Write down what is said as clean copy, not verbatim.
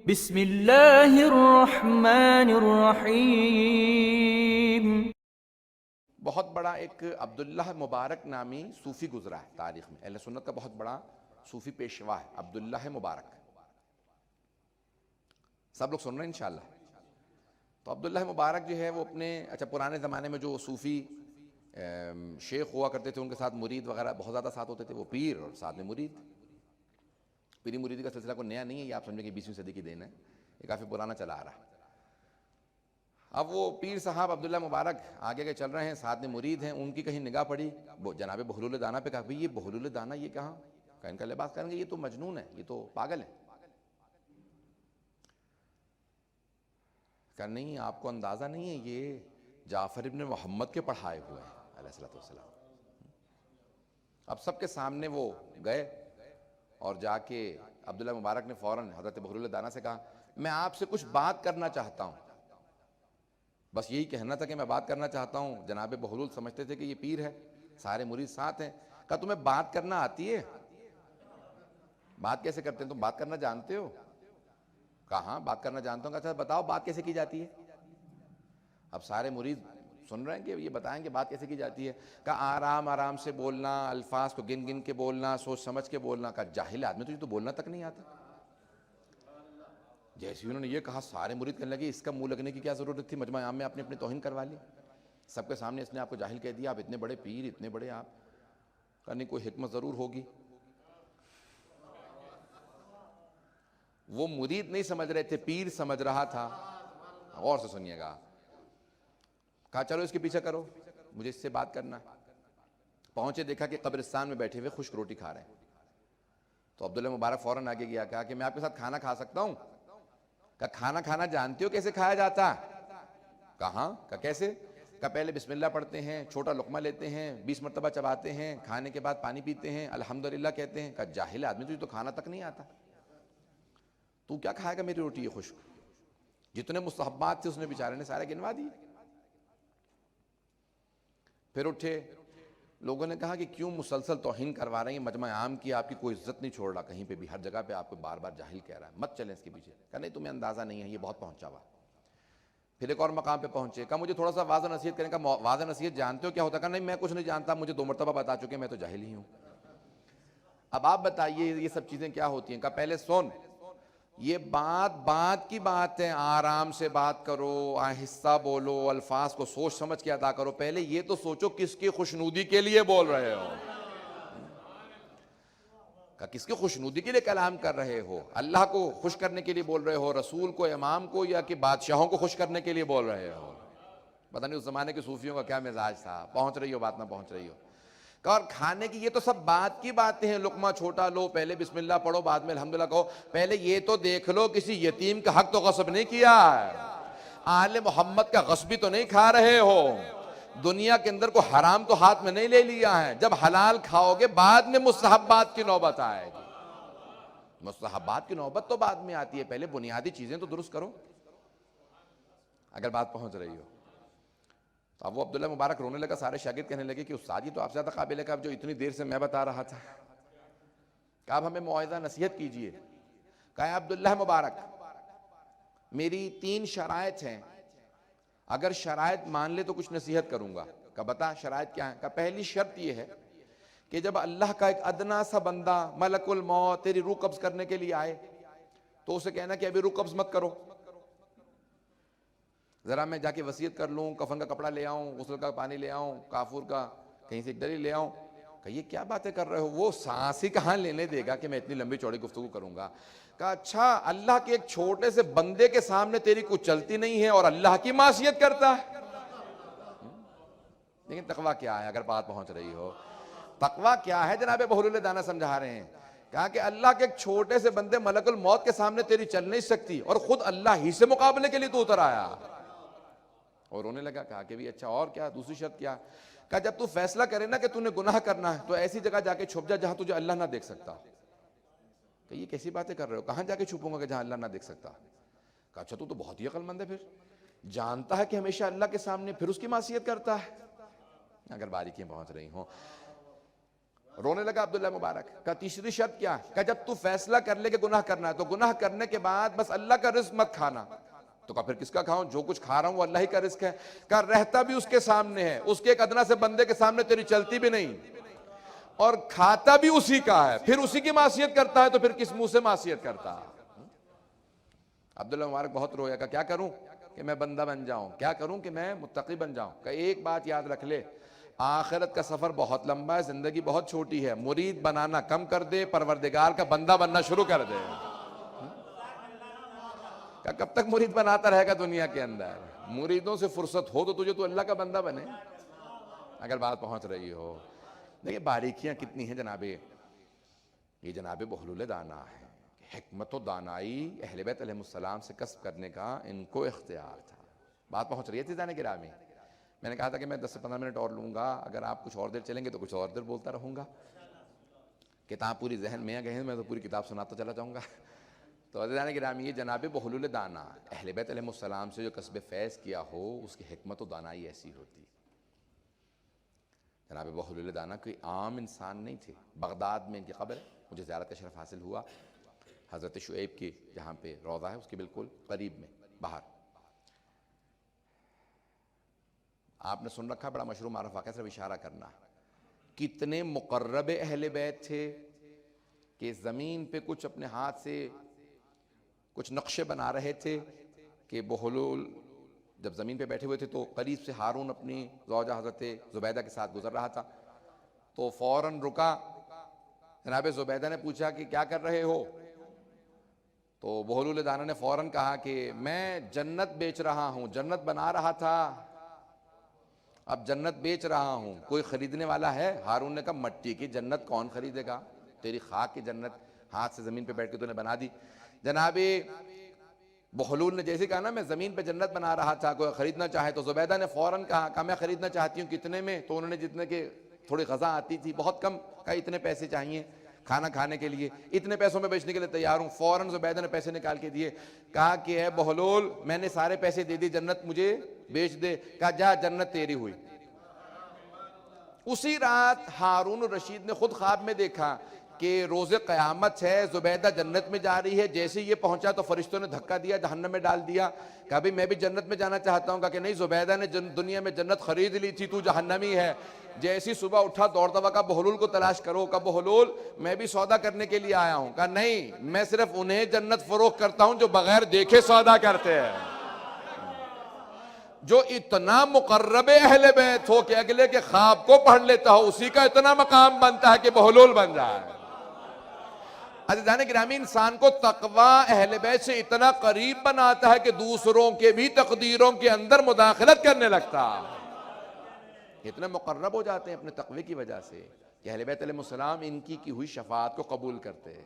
بسم اللہ الرحمن الرحیم۔ بہت بڑا ایک عبداللہ مبارک نامی صوفی گزرا ہے تاریخ میں، اہل سنت کا بہت بڑا صوفی پیشوا ہے عبداللہ مبارک۔ سب لوگ سن رہے ہیں انشاءاللہ؟ تو عبداللہ مبارک جو ہے وہ اپنے پرانے زمانے میں جو صوفی شیخ ہوا کرتے تھے ان کے ساتھ مرید وغیرہ بہت زیادہ ساتھ ہوتے تھے، وہ پیر اور ساتھ میں مرید۔ پیری مریدی کا سلسلہ کوئی نیا نہیں ہے، یہ آپ سمجھیں کہ 20ویں صدی کی دین ہے، یہ کافی پرانا چلا آ رہا ہے۔ اب وہ پیر صاحب عبداللہ مبارک آگے کے چل رہے ہیں، ساتھ میں مرید ہیں، ان کی کہیں نگاہ پڑی جناب بہلول دانا پہ، کہا بھئی یہ بہلول دانا یہ کہاں کہ ان کا لباس کریں گے، یہ تو مجنون ہے، یہ تو پاگل ہے۔ کہ نہیں آپ کو اندازہ نہیں ہے، یہ جعفر ابن محمد کے پڑھائے ہوئے ہیں علیہ السلام۔ اب سب کے سامنے وہ گئے اور جا کے عبداللہ مبارک نے فوراً حضرت بہلول دانا سے کہا میں آپ سے کچھ بات کرنا چاہتا ہوں، بس یہی کہنا تھا کہ میں بات کرنا چاہتا ہوں۔ جناب بہلول سمجھتے تھے کہ یہ پیر ہے، سارے مرید ساتھ ہیں۔ کہا تمہیں بات کرنا آتی ہے؟ بات کیسے کرتے ہیں، تم بات کرنا جانتے ہو؟ کہا ہاں بات کرنا جانتا ہوں۔ کہا اچھا بتاؤ بات کیسے کی جاتی ہے؟ اب سارے مرید سن رہے ہیں کہ یہ بتائیں کہ بات کیسے کی جاتی ہے۔ کہا آرام آرام سے بولنا، الفاظ کو گن گن کے بولنا، سوچ سمجھ کے بولنا۔ کہا جاہل آدمی تجھے تو بولنا تک نہیں آتا۔ جیسے انہوں نے یہ کہا سارے مرید کہنے لگے اس کا منہ لگنے کی کیا ضرورت تھی، مجمع عام میں آپ نے اپنی توہین کروا لی، سب کے سامنے اس نے آپ کو جاہل کہہ دیا، آپ اتنے بڑے پیر، اتنے بڑے آپ۔ کہا نہیں کوئی حکمت ضرور ہوگی۔ وہ مرید نہیں سمجھ رہے تھے، پیر سمجھ رہا تھا۔ غور سے سنیے گا۔ کہا چلو اس کے پیچھے کرو، مجھے اس سے بات کرنا ہے۔ پہنچے دیکھا کہ قبرستان میں بیٹھے ہوئے خشک روٹی کھا رہے ہیں۔ تو عبداللہ مبارک فوراً آگے گیا، کہا کہ میں آپ کے ساتھ کھانا کھا سکتا ہوں؟ کہا کھانا کھانا جانتے ہو کیسے کھایا جاتا ہے؟ کہا ہاں۔ کہا کیسے؟ کہا پہلے بسم اللہ پڑھتے ہیں، چھوٹا لقمہ لیتے ہیں، 20 مرتبہ چباتے ہیں، کھانے کے بعد پانی پیتے ہیں، الحمدللہ کہتے ہیں۔ کہا جاہل آدمی تجھے تو کھانا تک نہیں آتا، تو کیا کھائے گا میری روٹی یہ خشک؟ جتنے مستحبات تھے اس نے بیچارے نے سارے گنوا دیے۔ پھر اٹھے، لوگوں نے کہا کہ کیوں مسلسل توہین کروا رہے ہیں، مجمع عام کی آپ کی کوئی عزت نہیں چھوڑ رہا، کہیں پہ بھی ہر جگہ پہ آپ کو بار بار جاہل کہہ رہا ہے، مت چلیں اس کے پیچھے۔ کہا نہیں تمہیں اندازہ نہیں ہے، یہ بہت پہنچا ہوا۔ پھر ایک اور مقام پہ پہنچے، کہا مجھے تھوڑا سا واضح نصیحت کریں۔ کہا واضح نصیحت جانتے ہو کیا ہوتا؟ کہا نہیں میں کچھ نہیں جانتا، مجھے 2 مرتبہ بتا چکے، میں تو جاہل ہی ہوں۔ اب آپ بتائیے یہ سب چیزیں کیا ہوتی ہیں؟ کہا پہلے سن، یہ بات کی بات ہے، آرام سے بات کرو، آہستہ بولو، الفاظ کو سوچ سمجھ کے ادا کرو، پہلے یہ تو سوچو کس کی خوشنودی کے لیے بول رہے ہو۔ کہا کس کی خوشنودی کے لیے کلام کر رہے ہو؟ اللہ کو خوش کرنے کے لیے بول رہے ہو، رسول کو، امام کو، یا کہ بادشاہوں کو خوش کرنے کے لیے بول رہے ہو؟ پتہ نہیں اس زمانے کے صوفیوں کا کیا مزاج تھا، پہنچ رہی ہو بات نہ پہنچ رہی ہو۔ اور کھانے کی یہ تو سب بات کی باتیں ہیں، لقمہ چھوٹا لو، پہلے بسم اللہ پڑھو، بعد میں الحمدللہ کہو، پہلے یہ تو دیکھ لو کسی یتیم کا حق تو غصب نہیں کیا ہے، آل محمد کا غصبی تو نہیں کھا رہے ہو، دنیا کے اندر کو حرام تو ہاتھ میں نہیں لے لیا ہے۔ جب حلال کھاؤ گے بعد میں مستحبات کی نوبت آئے گی، مستحبات کی نوبت تو بعد میں آتی ہے، پہلے بنیادی چیزیں تو درست کرو اگر بات پہنچ رہی ہو۔ تو اب وہ عبداللہ مبارک رونے لگا، سارے شاگرد کہنے لگے کہ استاد یہ تو آپ سے زیادہ قابل ہے، کہ اب جو اتنی دیر سے میں بتا رہا تھا، کہ اب ہمیں موعظہ نصیحت کیجئے۔ کہا عبداللہ مبارک میری 3 شرائط ہیں، اگر شرائط مان لے تو کچھ نصیحت کروں گا۔ کہا بتا شرائط کیا ہیں؟ کہا پہلی شرط یہ ہے کہ جب اللہ کا ایک ادنا سا بندہ ملک الموت تیری روح قبض کرنے کے لیے آئے تو اسے کہنا کہ ابھی روح قبض مت کرو، ذرا میں جا کے وصیت کر لوں، کفن کا کپڑا لے آؤں، غسل کا پانی لے آؤں، کافور کا کہیں سے ایک ڈلی لے آؤں۔ کہ یہ کیا باتیں کر رہے ہو، وہ سانس ہی کہاں لینے دے گا کہ میں اتنی لمبی چوڑی گفتگو کروں گا۔ کہا اچھا اللہ کے ایک چھوٹے سے بندے کے سامنے تیری کچھ چلتی نہیں ہے اور اللہ کی معصیت کرتا ہے۔ لیکن تقویٰ کیا ہے اگر بات پہنچ رہی ہو؟ تقویٰ کیا ہے جناب بہلول دانا سمجھا رہے ہیں۔ کہا کہ اللہ کے ایک چھوٹے سے بندے ملک الموت کے سامنے تیری چل نہیں سکتی اور خود اللہ ہی سے مقابلے کے لیے تو اتر آیا۔ اور رونے لگا۔ کہا کہ بھی اچھا اور کیا، دوسری شرط کیا؟ کہا جب تو فیصلہ کرے نا کہ تو نے گناہ کرنا ہے تو ایسی جگہ جا کے چھپ جا جہاں تجھے اللہ نہ دیکھ سکتا۔ کہ یہ کیسی باتیں کر رہے ہو، کہاں جا کے چھپوں گا کہ جہاں اللہ نہ دیکھ سکتا؟ کہا اچھا تو بہت ہی عقل مند ہے، پھر جانتا ہے کہ ہمیشہ اللہ کے سامنے، پھر اس کی معصیت کرتا ہے۔ اگر باریکیاں پہنچ رہی ہوں، رونے لگا عبداللہ مبارک. کہا تیسری شرط کیا؟ کہا جب تو فیصلہ کر لے کہ گناہ کرنا ہے تو گناہ کرنے کے بعد بس اللہ کا رزق مت کھانا. تو کہا پھر کس کا کھاؤں؟ جو کچھ کھا رہا ہوں وہ اللہ ہی کا رزق ہے. کہا رہتا بھی اس کے سامنے ہے, اس کے ایک ادنا سے بندے کے سامنے تیری چلتی بھی نہیں, اور کھاتا بھی اسی کا ہے, پھر اسی کی معصیت کرتا ہے تو پھر کس منہ سے معصیت کرتا ہے؟ عبداللہ مبارک بہت رویا. کہا کیا کروں کہ میں بندہ بن جاؤں, کیا کروں کہ میں متقی بن جاؤں؟ کہ ایک بات یاد رکھ لے, آخرت کا سفر بہت لمبا ہے, زندگی بہت چھوٹی ہے. مرید بنانا کم کر دے, پروردگار کا بندہ بننا شروع کر دے. کہ کب تک مرید بناتا رہے گا دنیا کے اندر؟ مریدوں سے فرصت ہو تو تجھے تو اللہ کا بندہ بنے, اگر بات پہنچ رہی ہو. دیکھیں باریکیاں کتنی ہیں جناب. یہ جناب بحلول دانا ہے. حکمت و دانائی اہل بیت علیہ السلام سے کسب کرنے کا ان کو اختیار تھا. بات پہنچ رہی ہے عزیزان گرامی. میں نے کہا تھا کہ میں 10 سے 15 منٹ اور لوں گا, اگر آپ کچھ اور دیر چلیں گے تو کچھ اور دیر بولتا رہوں گا. کتاب پوری ذہن میں گئے ہیں, میں تو پوری کتاب سناتا چلا جاؤں گا. تو عزیزان گرامی, یہ جناب بحلول دانا اہل بیت علیہ السلام سے جو کسب فیض کیا ہو اس کی حکمت و دانائی ایسی ہوتی. جناب بحلول دانا کوئی عام انسان نہیں تھے. بغداد میں ان کی قبر ہے, مجھے زیارت کا شرف حاصل ہوا. حضرت شعیب کی جہاں پہ روضہ ہے اس کے بالکل قریب میں باہر. آپ نے سن رکھا, بڑا مشہور معروف واقعہ, صرف اشارہ کرنا. کتنے مقرب اہل بیت تھے کہ زمین پہ کچھ اپنے ہاتھ سے کچھ نقشے بنا رہے تھے کہ بحلول جب زمین پہ بیٹھے ہوئے تھے تو قریب سے ہارون اپنی زوجہ حضرت زبیدہ کے ساتھ گزر رہا تھا. تو فوراً رکا. جناب زبیدہ نے پوچھا کہ کیا کر رہے ہو؟ تو بحلول دانا نے فوراً کہا کہ میں جنت بیچ رہا ہوں, جنت بنا رہا تھا, اب جنت بیچ رہا ہوں, کوئی خریدنے والا ہے؟ ہارون نے کہا مٹی کی جنت کون خریدے گا, تیری خاک کی جنت ہاتھ سے زمین پہ بیٹھ کے تو نے بنا دی. جناب بحلول نے جیسے کہا نا میں زمین پہ جنت بنا رہا تھا, کوئی خریدنا چاہے, تو زبیدہ نے فوراً کہا میں خریدنا چاہتی ہوں. کتنے میں؟ تو انہوں نے جتنے کے تھوڑی غذا آتی تھی, بہت کم, کہا اتنے پیسے چاہیے کھانا کھانے کے لیے, اتنے پیسوں میں بیچنے کے لیے تیار ہوں. فوراً زبیدہ نے پیسے نکال کے دیے. کہا کہ اے بحلول میں نے سارے پیسے دے دی, جنت مجھے بیچ دے. کہا جا جنت تیری ہوئی. اسی رات ہارون الرشید نے خود خواب میں دیکھا کہ روز قیامت ہے, زبیدہ جنت میں جا رہی ہے. جیسے یہ پہنچا تو فرشتوں نے دھکا دیا, جہنم میں ڈال دیا. کہا بھی میں بھی جنت میں جانا چاہتا ہوں. کہا کہ نہیں, زبیدہ نے دنیا میں جنت خرید لی تھی, تو جہنمی ہے. جیسی صبح اٹھا دوڑتا ہوا, کہا بحلول کو تلاش کرو. کہا بحلول میں بھی سودا کرنے کے لیے آیا ہوں. کہا نہیں, میں صرف انہیں جنت فروخت کرتا ہوں جو بغیر دیکھے سودا کرتے ہیں. جو اتنا مقرب اہل بیت ہو کہ اگلے کے خواب کو پڑھ لیتا ہو, اسی کا اتنا مقام بنتا ہے کہ بحلول بن جائے. عزیزان گرامی, انسان کو تقوی اہل بیت سے اتنا قریب بناتا ہے کہ دوسروں کے بھی تقدیروں کے اندر مداخلت کرنے لگتا. اتنے مقرب ہو جاتے ہیں اپنے تقوی کی وجہ سے کہ اہل بیت علیہ السلام ان کی ہوئی شفاعت کو قبول کرتے ہیں.